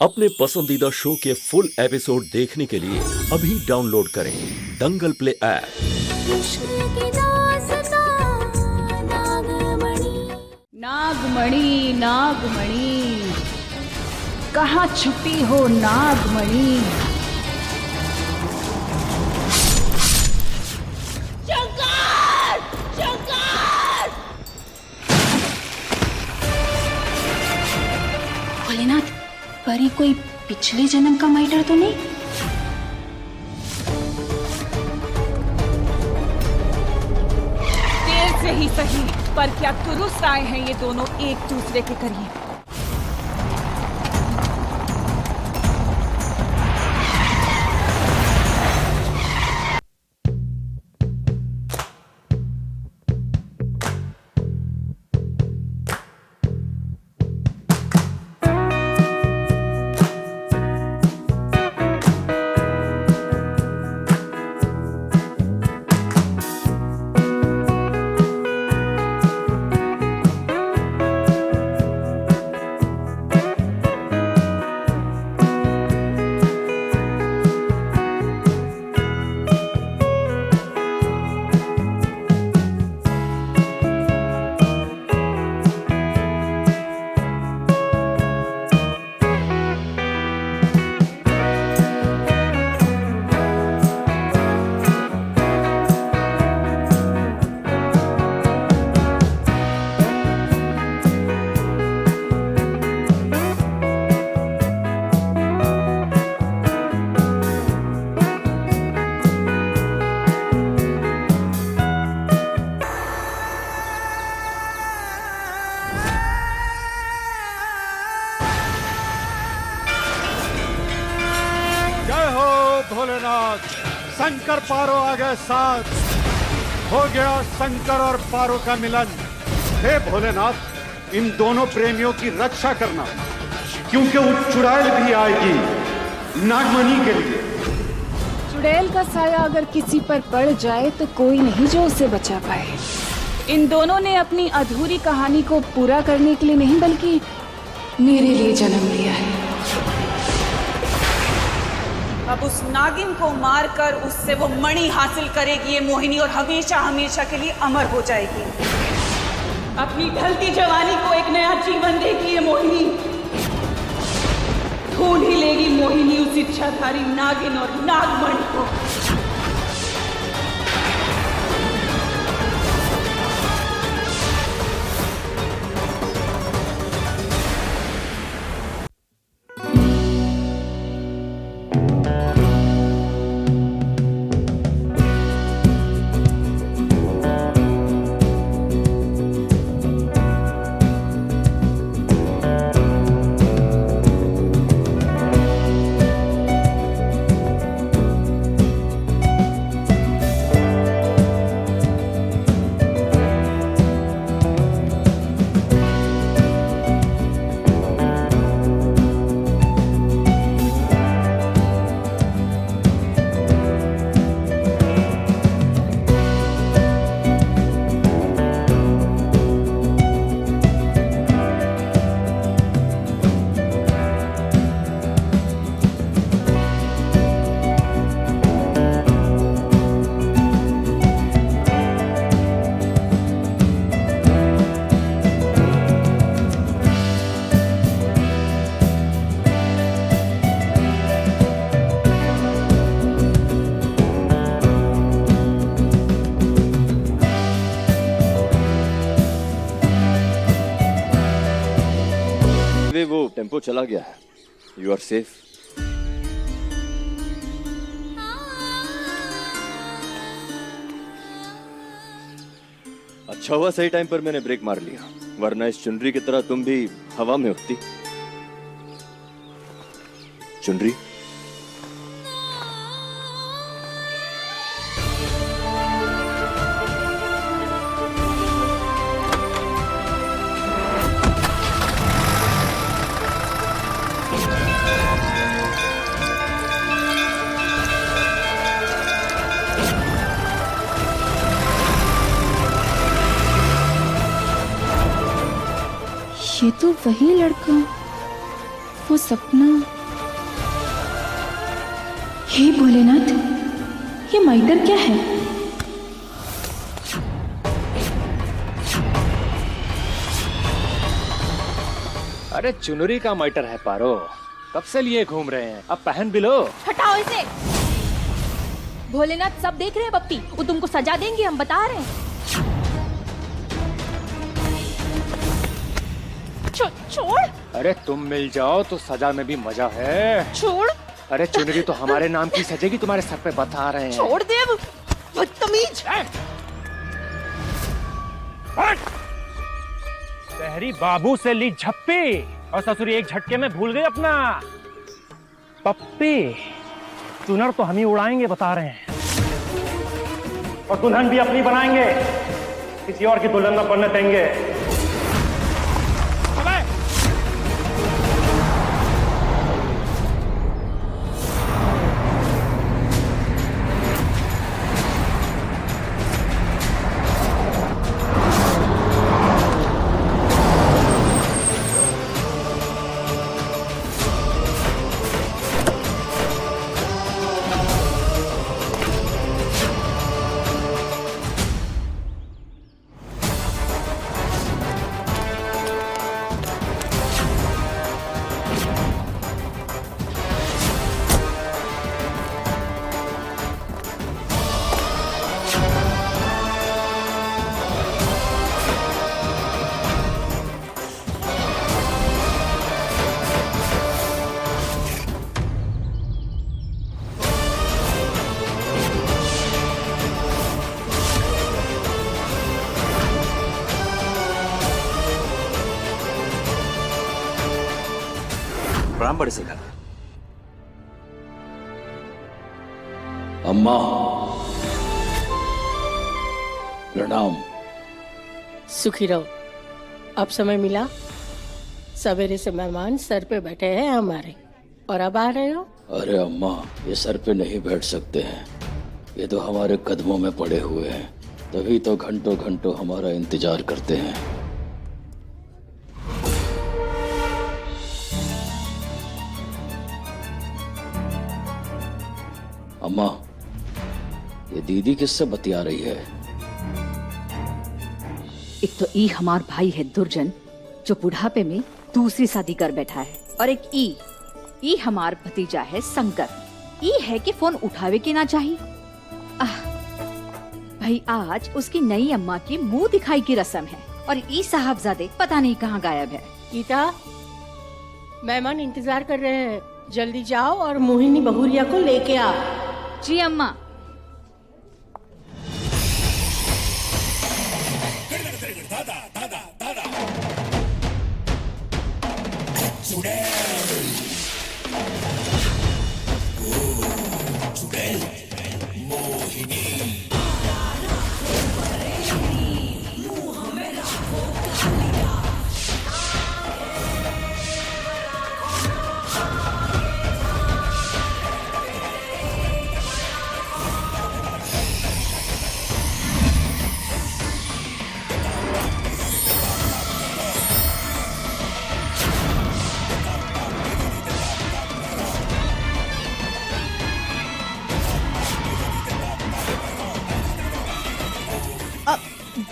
अपने पसंदीदा शो के फुल एपिसोड देखने के लिए अभी डाउनलोड करें दंगल प्ले ऐप। नागमणि नागमणि कहाँ छुपी हो नागमणि। भोलेनाथ, परी कोई पिछले जन्म का मैटर तो नहीं? देर से ही सही, पर क्या दुरुस्त आए हैं ये दोनों एक दूसरे के करीब। भोलेनाथ, शंकर पारो आ गए साथ। हो गया शंकर और पारो का मिलन। हे भोलेनाथ, इन दोनों प्रेमियों की रक्षा करना, क्योंकि वो चुड़ैल भी आएगी नागमणि के लिए। चुड़ैल का साया अगर किसी पर पड़ जाए तो कोई नहीं जो उसे बचा पाए। इन दोनों ने अपनी अधूरी कहानी को पूरा करने के लिए नहीं बल्कि मेरे लिए जन्म लिया है। अब उस नागिन को मारकर उससे वो मणि हासिल करेगी ये मोहिनी, और हमेशा हमेशा के लिए अमर हो जाएगी। अपनी ढलती जवानी को एक नया जीवन देगी ये मोहिनी। ढूंढ ही लेगी मोहिनी उस इच्छाधारी नागिन और नागमणि को। वो टेम्पो चला गया है। You are safe. अच्छा हुआ सही टाइम पर मैंने ब्रेक मार लिया, वरना इस चुनरी की तरह तुम भी हवा में उड़ती। चुनरी, ये तो वही लड़का वो सपना। हे भोलेनाथ, ये माइटर क्या है? अरे चुनरी का माइटर है पारो, कब से लिए घूम रहे हैं, अब पहन भी लो। हटाओ इसे। भोलेनाथ सब देख रहे हैं पप्पी, वो तुमको सजा देंगे, हम बता रहे हैं। छोड़। अरे तुम मिल जाओ तो सजा में भी मजा है। छोड़। अरे चुनरी तो हमारे नाम की सजेगी, तुम्हारे सर पे बता रहे हैं। छोड़ दे अब, बदतमीज। शहरी बाबू से ली झप्पी और ससुरी एक झटके में भूल गई अपना पप्पी। चुनर तो हम ही उड़ाएंगे बता रहे हैं, और दुल्हन भी अपनी बनाएंगे, किसी और की दुल्हन न बनने देंगे। प्रणाम बड़े सिंह। अम्मा प्रणाम। सुखी रहो। अब समय मिला, सवेरे से मेहमान सर पे बैठे हैं हमारे, और अब आ रहे हो। अरे अम्मा, ये सर पे नहीं बैठ सकते हैं, ये तो हमारे कदमों में पड़े हुए हैं, तभी तो घंटों घंटों हमारा इंतजार करते हैं। अम्मा, ये दीदी किससे बतिया रही है? एक तो ई हमार भाई है दुर्जन, जो बुढ़ापे में दूसरी शादी कर बैठा है, और एक ई हमार भतीजा है शंकर। ई है कि फोन उठावे के ना चाहिए। भाई आज उसकी नई अम्मा की मुंह दिखाई की रस्म है, और ई साहबजादे पता नहीं कहाँ गायब है। गीता, मेहमान इंतजार कर रहे हैं, जल्दी जाओ और मोहिनी बहुरिया को लेके आ। जी अम्मा।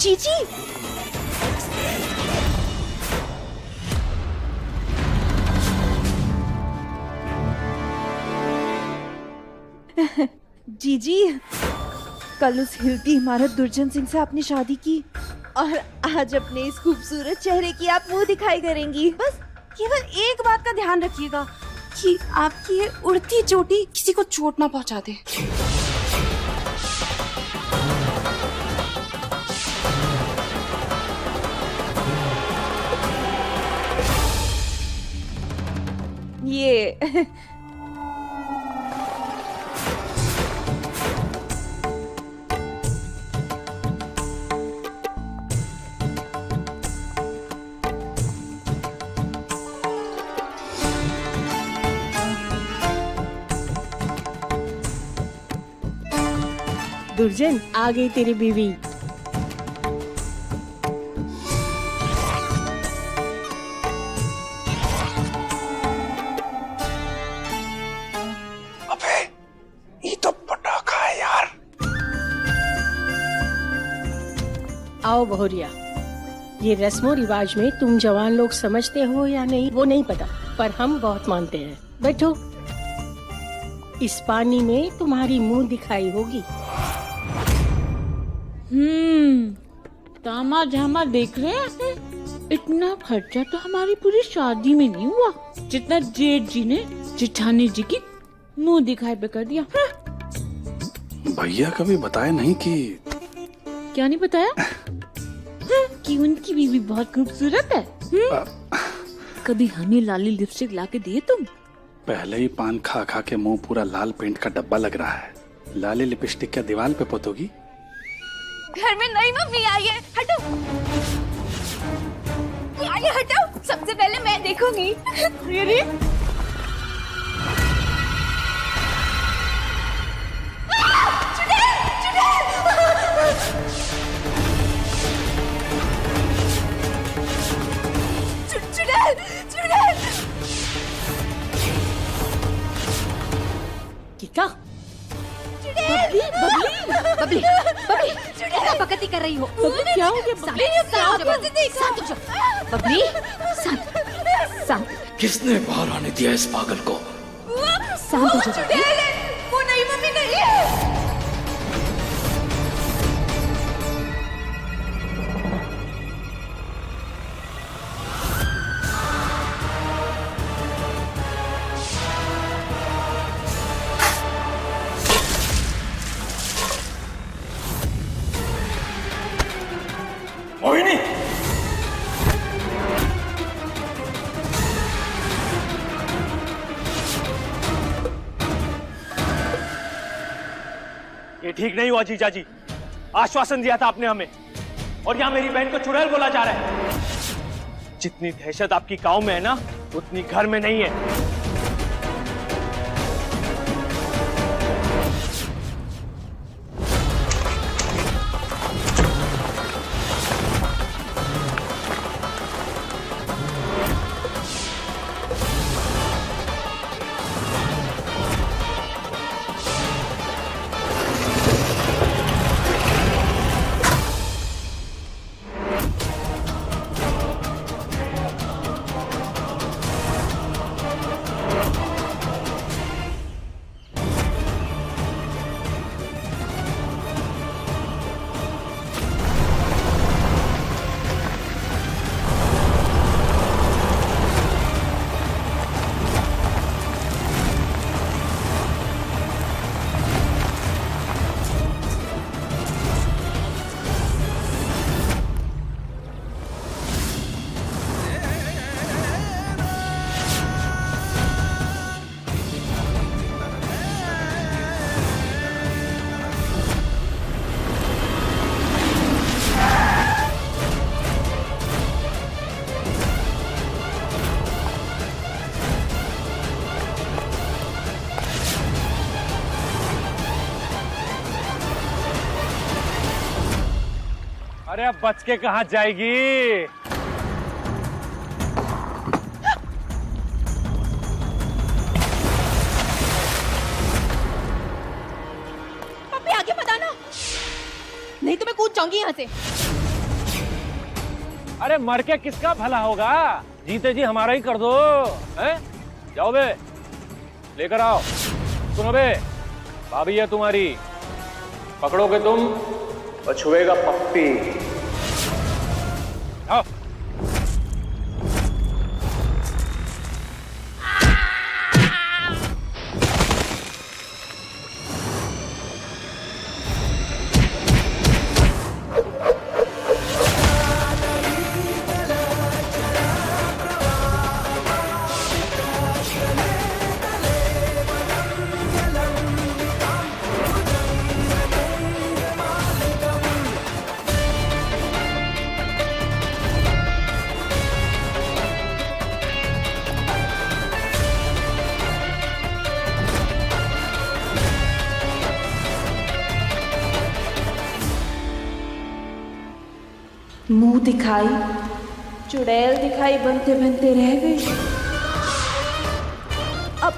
जीजी, जीजी, कल उस हिलती इमारत दुर्जन सिंह से आपने शादी की, और आज अपने इस खूबसूरत चेहरे की आप मुंह दिखाई करेंगी। बस केवल एक बात का ध्यान रखिएगा कि आपकी ये उड़ती चोटी किसी को चोट ना पहुंचा दे। ये दुर्जन, आ गई तेरी बीवी। जाओ बहुरिया। ये रस्मों रिवाज में तुम जवान लोग समझते हो या नहीं वो नहीं पता, पर हम बहुत मानते हैं। बैठो, इस पानी में तुम्हारी मुंह दिखाई होगी। तामा झामा देख रहे हैं? इतना खर्चा तो हमारी पूरी शादी में नहीं हुआ जितना जेठ जी ने जेठानी जी की मुंह दिखाई पे कर दिया। भैया कभी बताया नहीं कि क्या नहीं बताया? कि उनकी बीवी बहुत खूबसूरत है। कभी हमें लाली लिपस्टिक लाके दिए तुम? पहले ही पान खा खा के मुंह पूरा लाल पेंट का डब्बा लग रहा है। लाली लिपस्टिक क्या दीवार पे पोतोगी? घर में नई मम्मी आई है, हटो। आगे हटो, सबसे पहले मैं देखूंगी। अरे क्या? बबली, बबली, बबली, बबली, क्या बकती कर रही हो? क्या हो गया? बबली, शांत, शांत। किसने बाहर आने दिया इस पागल को? शांत हो जाओ बबली। वो नई मम्मी नहीं है। मोहिनी, ये ठीक नहीं हुआ जीजा जी। आश्वासन दिया था आपने हमें, और यहाँ मेरी बहन को चुड़ैल बोला जा रहा है। जितनी दहशत आपकी गांव में है ना, उतनी घर में नहीं है। अरे अब बच के कहाँ जाएगी? पप्पी आगे मत आना, नहीं तो मैं कूद जाऊंगी यहाँ से। अरे मर के किसका भला होगा? जीते जी हमारा ही कर दो। हैं? जाओ बे, लेकर आओ। सुनो बे, भाभी है तुम्हारी, पकड़ोगे तुम और छुएगा पप्पी। आओ। मुंह दिखाई, चुड़ैल दिखाई बनते बनते रह गई। अब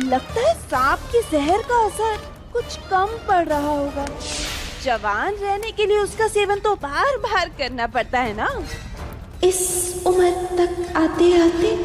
लगता है सांप के जहर का असर कुछ कम पड़ रहा होगा। जवान रहने के लिए उसका सेवन तो बार बार करना पड़ता है ना। इस उम्र तक आते आते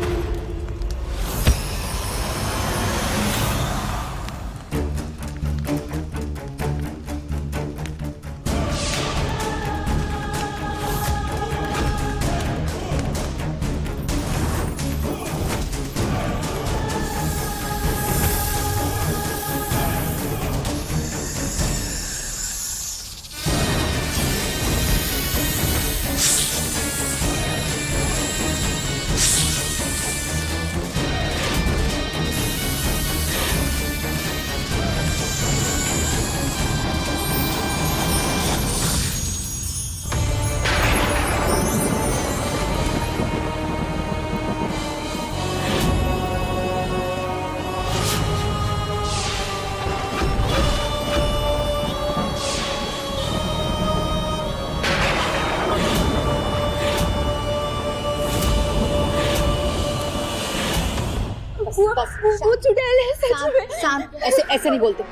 वो चुड़ैल है सच में। शांत, ऐसे ऐसे नहीं बोलते।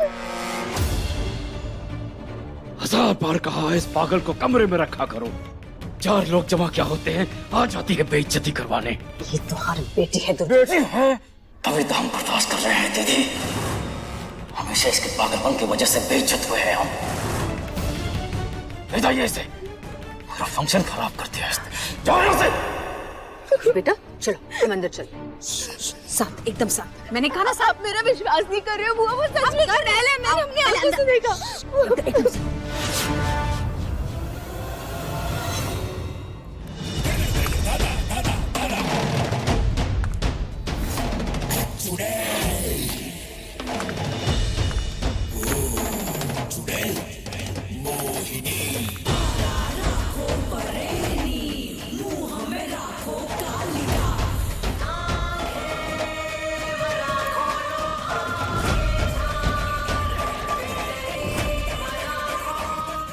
1000 बार कहा है इस पागल को कमरे में रखा करो। 4 लोग जमा क्या होते हैं, आ जाती है बेइज्जती करवाने। ये तुम्हारी बेटी है। बेटी है तभी तो हम बर्दाश्त कर रहे हैं दीदी। हमेशा इसके पागलपन की वजह से बेइज्जत हुए हैं हम। बताइए इसे, पूरा फंक्शन खराब कर दिया इसने। जाओ यहाँ से। बेटा चलो तुम अंदर चलो। शांत, एकदम शांत। मैंने कहा ना साहब, मेरा विश्वास नहीं कर रहे हो बुआ, वो सच में चुड़ैल है। मैंने अपनी आंखों से देखा। एकदम शांत।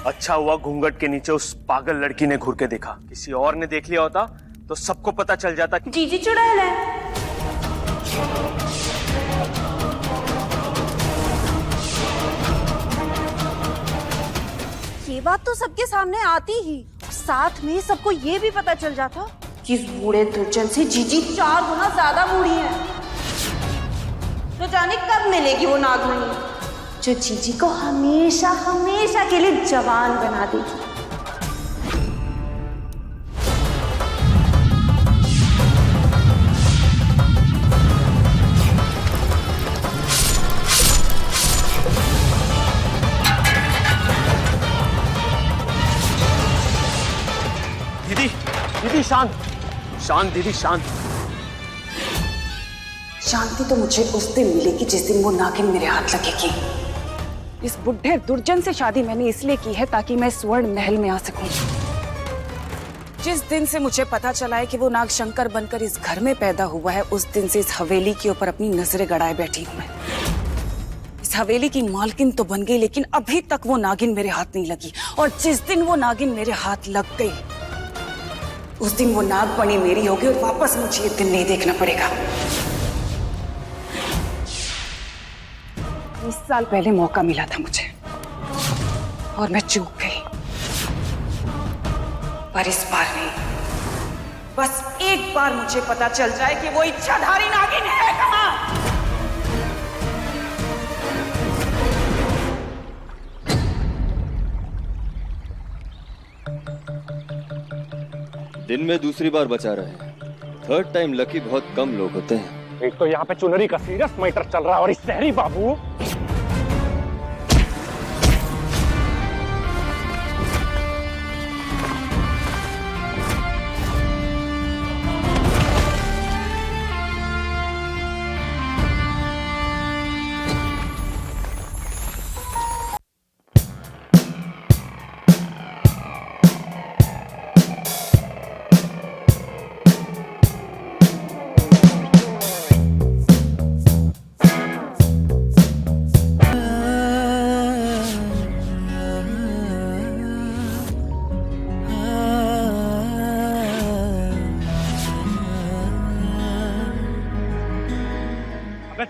अच्छा हुआ घूंघट के नीचे उस पागल लड़की ने घूर के देखा। किसी और ने देख लिया होता तो सबको पता चल जाता। जीजी चुड़ैल है। ये बात तो सबके सामने आती ही, साथ में सबको ये भी पता चल जाता कि इस बूढ़े दुर्जन से जीजी 4 गुना ज्यादा बूढ़ी है। तो जाने कब मिलेगी वो नागमणि जो जीजी को हमेशा हमेशा के लिए जवान बना देगी। दीदी, दीदी शांत, शांत दीदी शांत। शांति तो मुझे उस दिन मिलेगी जिस दिन वो नागिन मेरे हाथ लगेगी। इस बुढ़े दुर्जन से शादी मैंने इसलिए की है ताकि मैं स्वर्ण महल में आ सकूं। जिस दिन से मुझे पता चला है कि वो नाग शंकर बनकर इस घर में पैदा हुआ है, उस दिन से इस हवेली के ऊपर अपनी नजरें गड़ाए बैठी हूं मैं। इस हवेली की मालकिन तो बन गई, लेकिन अभी तक वो नागिन मेरे हाथ नहीं लगी। और जिस दिन वो नागिन मेरे हाथ लग गई, उस दिन वो नागमणि मेरी होगी और वापस मुझे ये दिन नहीं देखना पड़ेगा। 20 साल पहले मौका मिला था मुझे और मैं चूक गई, पर इस बार नहीं। बस एक बार मुझे पता चल जाए कि वो इच्छाधारी नागिन है कहाँ। दिन में दूसरी बार बचा रहे हैं। 3rd टाइम लकी बहुत कम लोग होते हैं। एक तो यहाँ पे चुनरी का सीरियस मैटर चल रहा है और इस शहरी बाबू।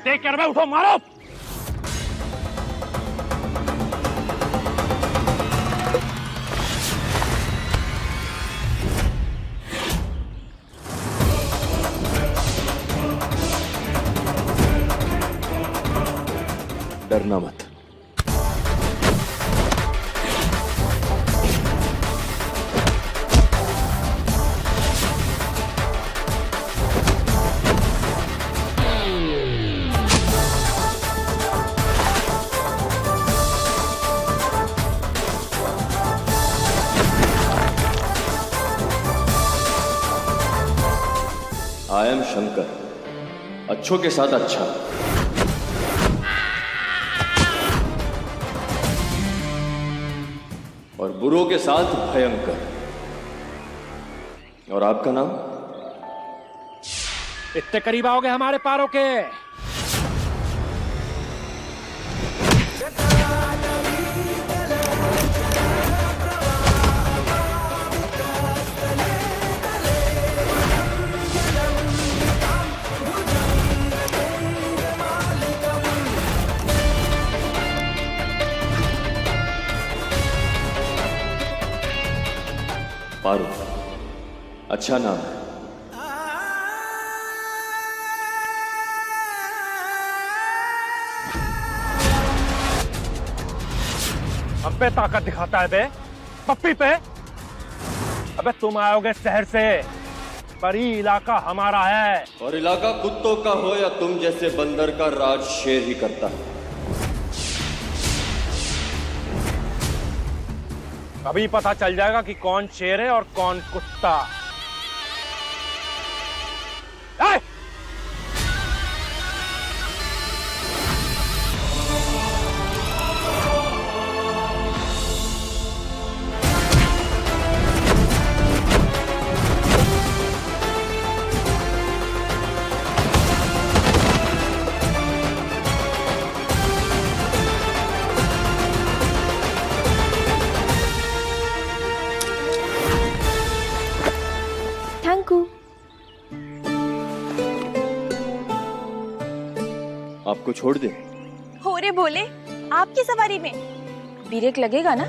देख कर मैं उठो, मारो। डरना मत। आई एम शंकर, अच्छों के साथ अच्छा। और बुरों के साथ भयंकर। और आपका नाम? इतने करीब आओगे हमारे पारों के? पारो, अच्छा नाम है। हम पे ताकत दिखाता है बे, पप्पी पे। अबे तुम आओगे शहर से, पर ये इलाका हमारा है। और इलाका कुत्तों का हो या तुम जैसे बंदर का, राज शेर ही करता है। अभी पता चल जाएगा कि कौन शेर है और कौन कुत्ता। आपको छोड़ दे? हो रे भोले, आपकी सवारी में ब्रेक लगेगा ना?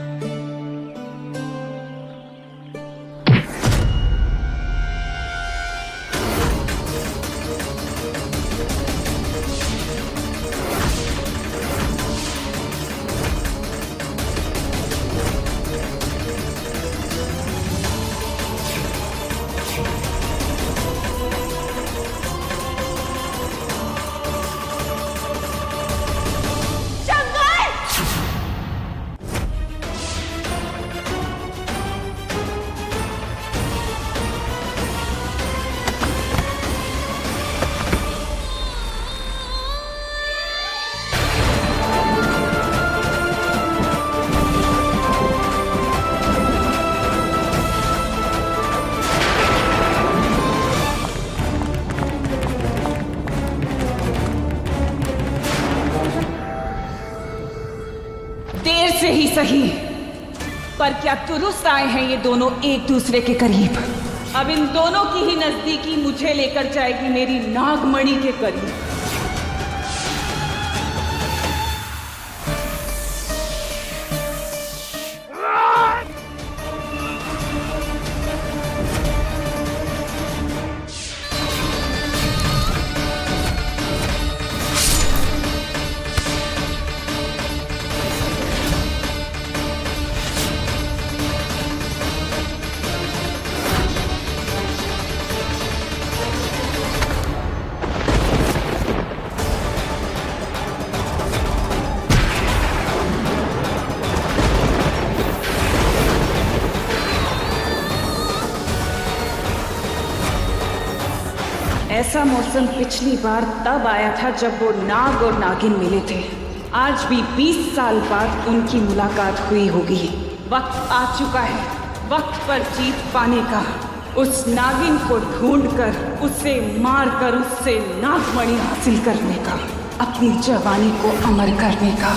देर से ही सही, पर क्या दुरुस्त आए हैं ये दोनों एक दूसरे के करीब। अब इन दोनों की ही नजदीकी मुझे लेकर जाएगी मेरी नागमणि के करीब। ऐसा मौसम पिछली बार तब आया था जब वो नाग और नागिन मिले थे। आज भी 20 साल बाद उनकी मुलाकात हुई होगी। वक्त आ चुका है वक्त पर जीत पाने का, उस नागिन को ढूंढकर उसे मारकर उससे नागमणि हासिल करने का, अपनी जवानी को अमर करने का।